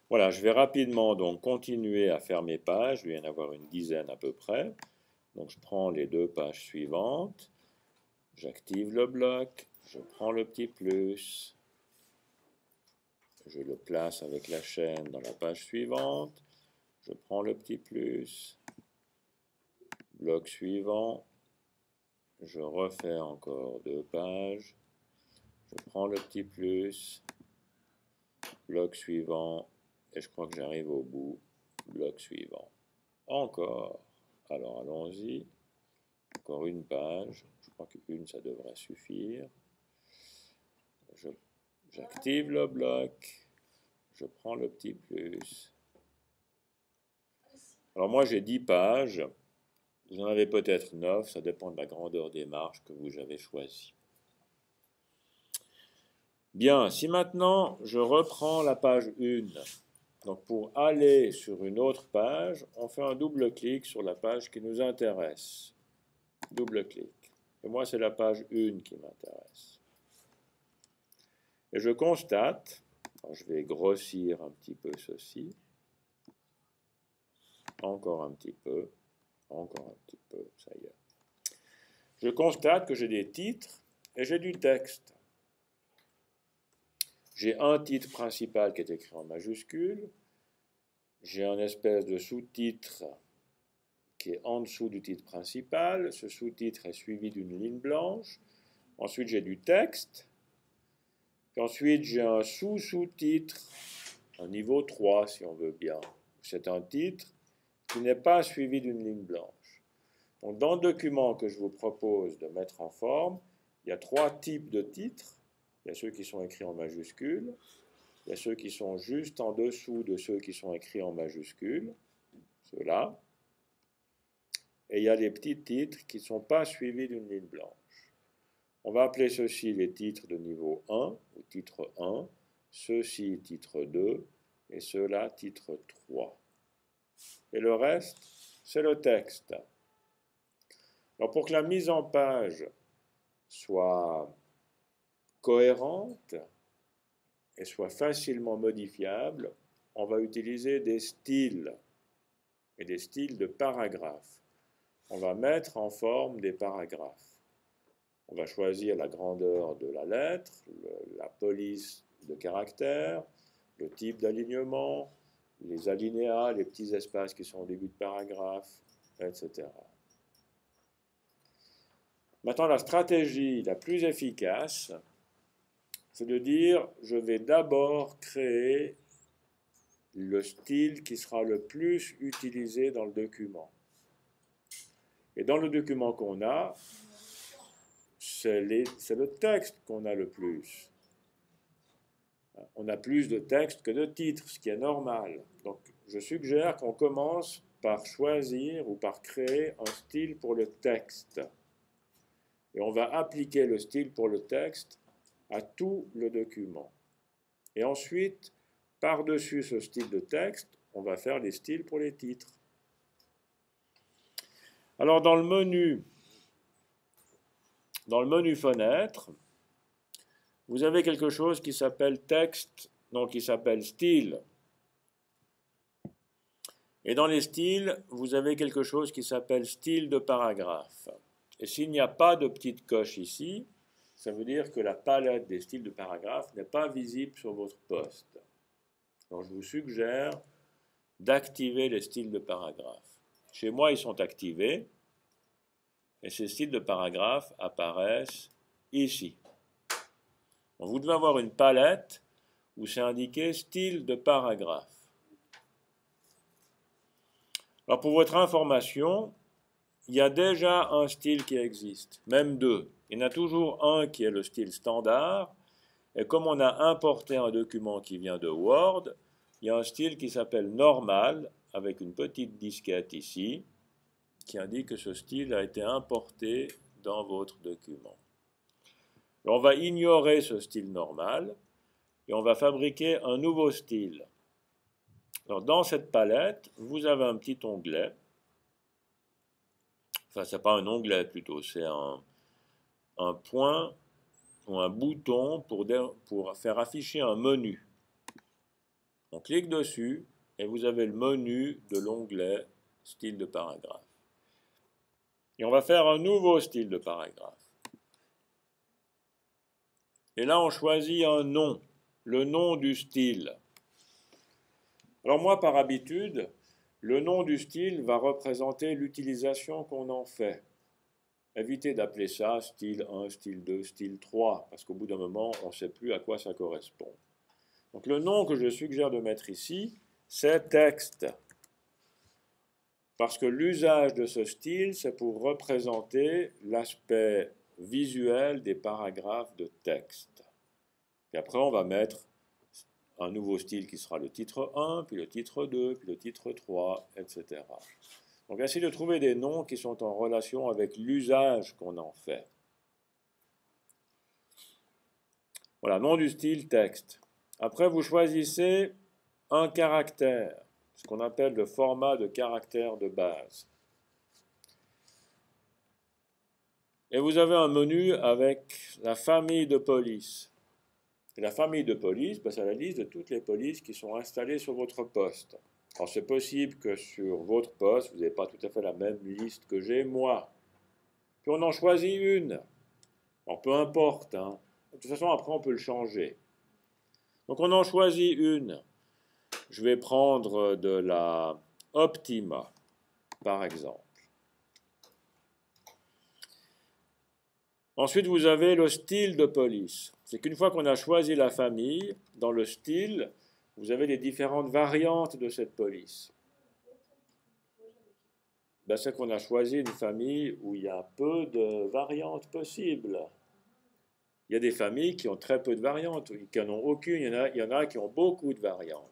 Voilà, je vais rapidement donc continuer à faire mes pages. Il doit y en avoir une dizaine à peu près. Donc je prends les deux pages suivantes. J'active le bloc. Je prends le petit plus. Je le place avec la chaîne dans la page suivante. Je prends le petit plus. Bloc suivant. Je refais encore deux pages. Je prends le petit plus. Bloc suivant. Et je crois que j'arrive au bout. Bloc suivant. Encore. Alors allons-y. Encore une page. Je crois qu'une, ça devrait suffire. J'active le bloc. Je prends le petit plus. Alors moi j'ai 10 pages. Vous en avez peut-être 9. Ça dépend de la grandeur des marges que vous avez choisies. Bien, si maintenant je reprends la page 1, donc pour aller sur une autre page, on fait un double-clic sur la page qui nous intéresse. Double-clic. Et moi, c'est la page 1 qui m'intéresse. Et je constate, je vais grossir un petit peu ceci, encore un petit peu, encore un petit peu, ça y est. Je constate que j'ai des titres et j'ai du texte. J'ai un titre principal qui est écrit en majuscule, j'ai un espèce de sous-titre qui est en dessous du titre principal, ce sous-titre est suivi d'une ligne blanche, ensuite j'ai du texte, puis ensuite j'ai un sous-sous-titre, un niveau 3 si on veut bien. C'est un titre qui n'est pas suivi d'une ligne blanche. Donc dans le document que je vous propose de mettre en forme, il y a trois types de titres. Il y a ceux qui sont écrits en majuscules, il y a ceux qui sont juste en dessous de ceux qui sont écrits en majuscules, ceux-là, et il y a les petits titres qui ne sont pas suivis d'une ligne blanche. On va appeler ceux-ci les titres de niveau 1, ou titre 1, ceux-ci titre 2, et ceux-là titre 3. Et le reste, c'est le texte. Alors pour que la mise en page soit cohérente et soit facilement modifiable, on va utiliser des styles, et des styles de paragraphes. On va mettre en forme des paragraphes. On va choisir la grandeur de la lettre, la police de caractère, le type d'alignement, les alinéas, les petits espaces qui sont au début de paragraphe, etc. Maintenant, la stratégie la plus efficace, c'est de dire, je vais d'abord créer le style qui sera le plus utilisé dans le document. Et dans le document qu'on a, c'est le texte qu'on a le plus. On a plus de texte que de titres, ce qui est normal. Donc, je suggère qu'on commence par choisir ou par créer un style pour le texte. Et on va appliquer le style pour le texte à tout le document. Et ensuite, par-dessus ce style de texte, on va faire les styles pour les titres. Alors, dans le menu fenêtre, vous avez quelque chose qui s'appelle texte, donc qui s'appelle style. Et dans les styles, vous avez quelque chose qui s'appelle style de paragraphe. Et s'il n'y a pas de petite coche ici, ça veut dire que la palette des styles de paragraphe n'est pas visible sur votre poste. Donc je vous suggère d'activer les styles de paragraphe. Chez moi, ils sont activés. Et ces styles de paragraphe apparaissent ici. Donc, vous devez avoir une palette où c'est indiqué style de paragraphe. Alors pour votre information, il y a déjà un style qui existe, même deux. Il y en a toujours un qui est le style standard, et comme on a importé un document qui vient de Word, il y a un style qui s'appelle normal, avec une petite disquette ici, qui indique que ce style a été importé dans votre document. Alors on va ignorer ce style normal, et on va fabriquer un nouveau style. Alors dans cette palette, vous avez un petit onglet. Enfin, ce n'est pas un onglet plutôt, c'est un point ou un bouton pour faire afficher un menu. On clique dessus et vous avez le menu de l'onglet style de paragraphe. Et on va faire un nouveau style de paragraphe. Et là, on choisit un nom, le nom du style. Alors moi, par habitude, le nom du style va représenter l'utilisation qu'on en fait. Évitez d'appeler ça style 1, style 2, style 3, parce qu'au bout d'un moment, on ne sait plus à quoi ça correspond. Donc le nom que je suggère de mettre ici, c'est texte. Parce que l'usage de ce style, c'est pour représenter l'aspect visuel des paragraphes de texte. Et après, on va mettre un nouveau style qui sera le titre 1, puis le titre 2, puis le titre 3, etc. Donc, essayez de trouver des noms qui sont en relation avec l'usage qu'on en fait. Voilà, nom du style, texte. Après, vous choisissez un caractère, ce qu'on appelle le format de caractère de base. Et vous avez un menu avec la famille de police. Et la famille de police, c'est la liste de toutes les polices qui sont installées sur votre poste. Alors c'est possible que sur votre poste, vous n'avez pas tout à fait la même liste que j'ai moi. Puis on en choisit une. Alors peu importe, hein. De toute façon après on peut le changer. Donc on en choisit une. Je vais prendre de la Optima, par exemple. Ensuite, vous avez le style de police. C'est qu'une fois qu'on a choisi la famille, dans le style, vous avez les différentes variantes de cette police. Ben, c'est qu'on a choisi une famille où il y a peu de variantes possibles. Il y a des familles qui ont très peu de variantes, qui n'en ont aucune. Il y en a qui ont beaucoup de variantes.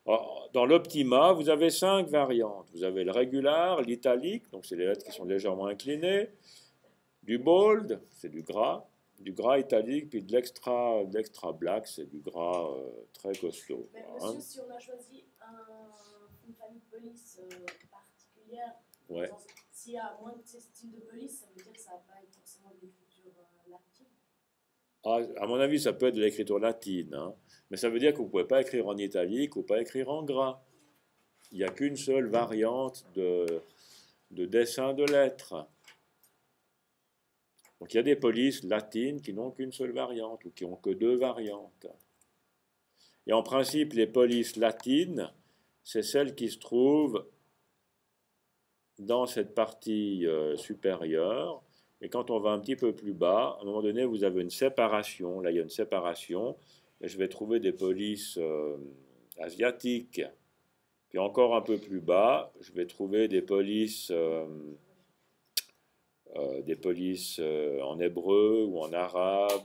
Alors, dans l'Optima, vous avez 5 variantes. Vous avez le régular, l'italique, donc c'est les lettres qui sont légèrement inclinées, du bold, c'est du gras italique, puis de l'extra black, c'est du gras très costaud. Mais monsieur, si on a choisi une famille de police particulière, ouais. S'il y a moins de ces styles de police, ça veut dire que ça ne va pas être forcément de l'écriture latine. Ah, à mon avis, ça peut être de l'écriture latine, hein. Mais ça veut dire que vous ne pouvez pas écrire en italique ou pas écrire en gras. Il n'y a qu'une seule variante de dessin de lettres. Donc il y a des polices latines qui n'ont qu'une seule variante ou qui n'ont que 2 variantes. Et en principe, les polices latines, c'est celles qui se trouvent dans cette partie supérieure. Et quand on va un petit peu plus bas, à un moment donné, vous avez une séparation. Là, il y a une séparation. Et je vais trouver des polices asiatiques. Puis encore un peu plus bas, je vais trouver des polices en hébreu ou en arabe.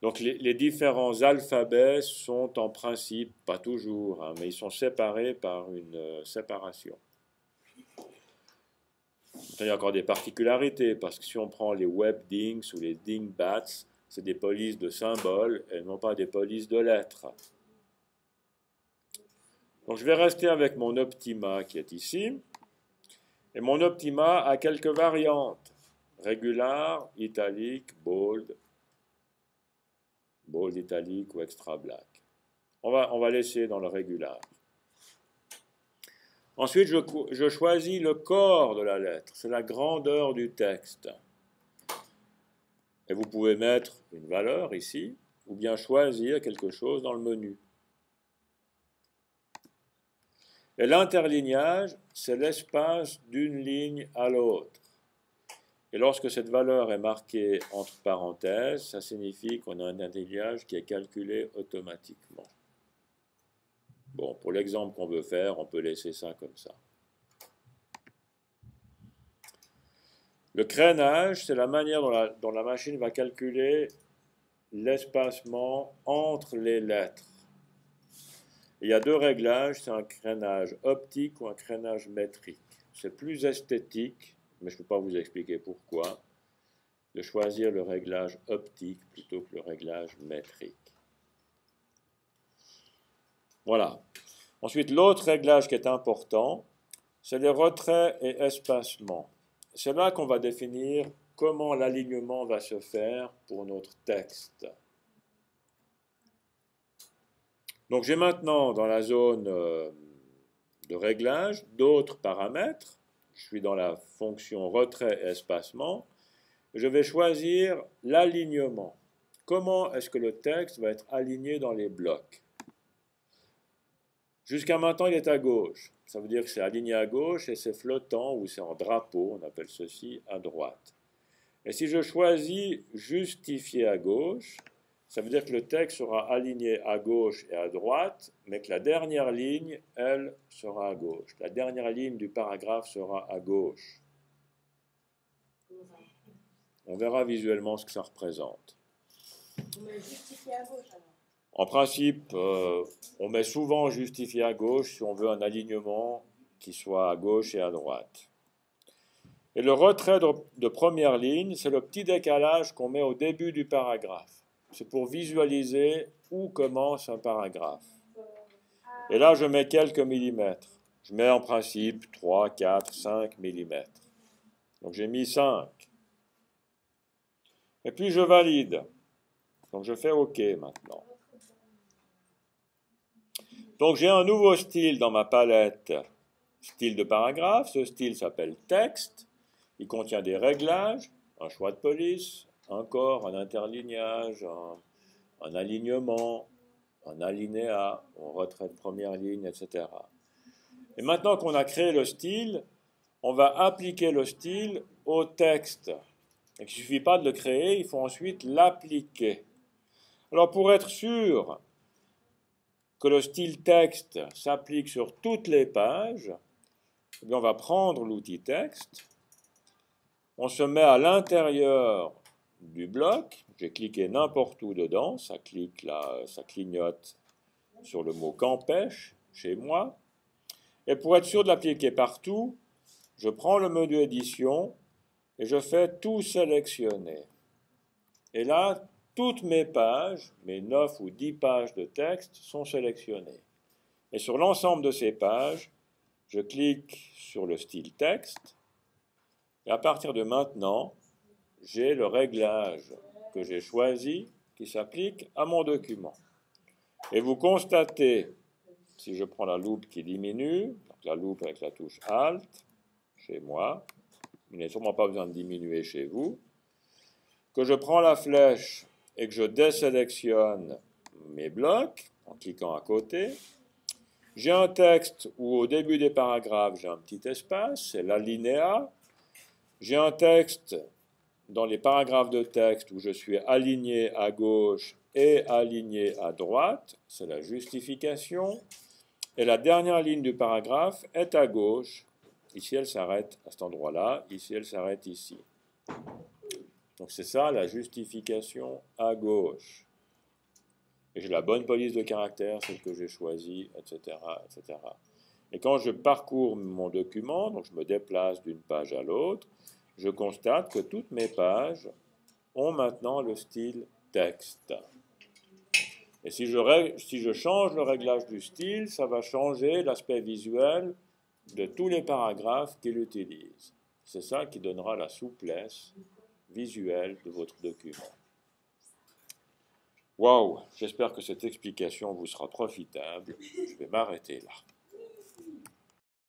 Donc les différents alphabets sont en principe, pas toujours, hein, mais ils sont séparés par une séparation. Il y a encore des particularités, parce que si on prend les webdings ou les dingbats, c'est des polices de symboles et non pas des polices de lettres. Donc je vais rester avec mon Optima qui est ici. Et mon Optima a quelques variantes. Régular, italique, bold italique ou extra black. On va laisser dans le régular. Ensuite, je choisis le corps de la lettre. C'est la grandeur du texte. Et vous pouvez mettre une valeur ici, ou bien choisir quelque chose dans le menu. Et l'interlignage, c'est l'espace d'une ligne à l'autre. Et lorsque cette valeur est marquée entre parenthèses, ça signifie qu'on a un interlignage qui est calculé automatiquement. Bon, pour l'exemple qu'on veut faire, on peut laisser ça comme ça. Le crénage, c'est la manière dont la machine va calculer l'espacement entre les lettres. Il y a 2 réglages, c'est un crénage optique ou un crénage métrique. C'est plus esthétique, mais je ne peux pas vous expliquer pourquoi, de choisir le réglage optique plutôt que le réglage métrique. Voilà. Ensuite, l'autre réglage qui est important, c'est les retraits et espacements. C'est là qu'on va définir comment l'alignement va se faire pour notre texte. Donc j'ai maintenant dans la zone de réglage d'autres paramètres. Je suis dans la fonction retrait et espacement. Je vais choisir l'alignement. Comment est-ce que le texte va être aligné dans les blocs? Jusqu'à maintenant, il est à gauche. Ça veut dire que c'est aligné à gauche et c'est flottant ou c'est en drapeau, on appelle ceci, à droite. Et si je choisis justifier à gauche, ça veut dire que le texte sera aligné à gauche et à droite, mais que la dernière ligne, elle, sera à gauche. La dernière ligne du paragraphe sera à gauche. On verra visuellement ce que ça représente. On met justifié à gauche alors. En principe, on met souvent justifié à gauche si on veut un alignement qui soit à gauche et à droite. Et le retrait de première ligne, c'est le petit décalage qu'on met au début du paragraphe. C'est pour visualiser où commence un paragraphe. Et là, je mets quelques millimètres. Je mets en principe 3, 4, 5 millimètres. Donc j'ai mis 5. Et puis je valide. Donc je fais OK maintenant. Donc j'ai un nouveau style dans ma palette, style de paragraphe. Ce style s'appelle texte. Il contient des réglages, un choix de police, un corps, un interlignage, un alignement, un alinéa, un retrait de première ligne, etc. Et maintenant qu'on a créé le style, on va appliquer le style au texte. Il ne suffit pas de le créer, il faut ensuite l'appliquer. Alors pour être sûr que le style texte s'applique sur toutes les pages, eh bien on va prendre l'outil texte, on se met à l'intérieur du bloc, j'ai cliqué n'importe où dedans, ça clique là, ça clignote sur le mot qu'empêche chez moi, et pour être sûr de l'appliquer partout, je prends le menu édition et je fais tout sélectionner. Et là, toutes mes pages, mes 9 ou 10 pages de texte sont sélectionnées. Et sur l'ensemble de ces pages, je clique sur le style texte, et à partir de maintenant, j'ai le réglage que j'ai choisi qui s'applique à mon document. Et vous constatez, si je prends la loupe qui diminue, donc la loupe avec la touche Alt, chez moi, il n'est sûrement pas besoin de diminuer chez vous, que je prends la flèche et que je désélectionne mes blocs en cliquant à côté. J'ai un texte où au début des paragraphes, j'ai un petit espace, c'est l'alinéa. J'ai un texte dans les paragraphes de texte où je suis aligné à gauche et aligné à droite, c'est la justification. Et la dernière ligne du paragraphe est à gauche. Ici, elle s'arrête à cet endroit-là. Ici, elle s'arrête ici. Donc c'est ça la justification à gauche. Et j'ai la bonne police de caractères, celle que j'ai choisie, etc., etc. Et quand je parcours mon document, donc je me déplace d'une page à l'autre, je constate que toutes mes pages ont maintenant le style texte. Et si je change le réglage du style, ça va changer l'aspect visuel de tous les paragraphes qu'il utilise. C'est ça qui donnera la souplesse visuelle de votre document. Waouh, j'espère que cette explication vous sera profitable. Je vais m'arrêter là.